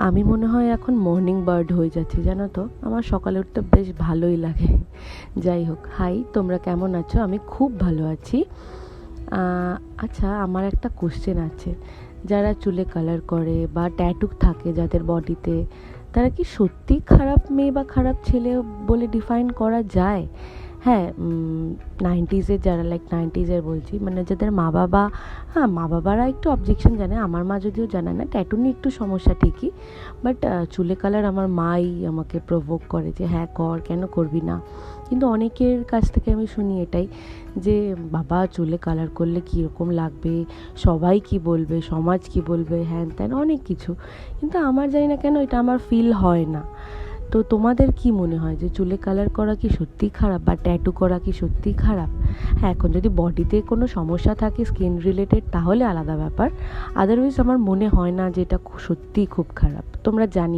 আমি মনে হয় এখন মর্নিং বার্ড হয়ে যাচ্ছি, জানো তো। আমার সকালে উঠতে বেশ ভালোই লাগে। যাই হোক, হাই, তোমরা কেমন আছো? আমি খুব ভালো আছি। আচ্ছা, আমার একটা কোশ্চেন আছে। যারা চুলে কালার করে বা ট্যাটু থাকে যাদের বডিতে, তারা কি সত্যি খারাপ মেয়ে বা খারাপ ছেলে বলে ডিফাইন করা যায়? হ্যাঁ, 90s যারা, লাইক 90s বলছি, মানে যাদের মা বাবা, হ্যাঁ মা বাবারা একটু অবজেকশন জানে, আমার মা যদিও জানে না। ট্যাটু নিয়ে একটু সমস্যা ঠিকই, বাট চুলে কালার আমার মাই আমাকে প্রভোক করে যে হ্যাঁ কর, কেন করবি না। কিন্তু অনেকের কাছ থেকে আমি শুনি এটাই, যে বাবা চুলে কালার করলে কীরকম লাগবে, সবাই কি বলবে, সমাজ কি বলবে, হ্যান ত্যান অনেক কিছু। কিন্তু আমার জানি না কেন এটা আমার ফিল হয় না। তো তোমাদের কি মনে হয় যে চুলে কালার করা কি সত্যিই খারাপ, বা ট্যাটু করা কি সত্যিই খারাপ? হ্যাঁ, এখন যদি বডিতে কোনো সমস্যা থাকে স্কিন রিলেটেড তাহলে আলাদা ব্যাপার, আদারওয়াইজ আমার মনে হয় না যে এটা সত্যিই খুব খারাপ। তোমরা জানি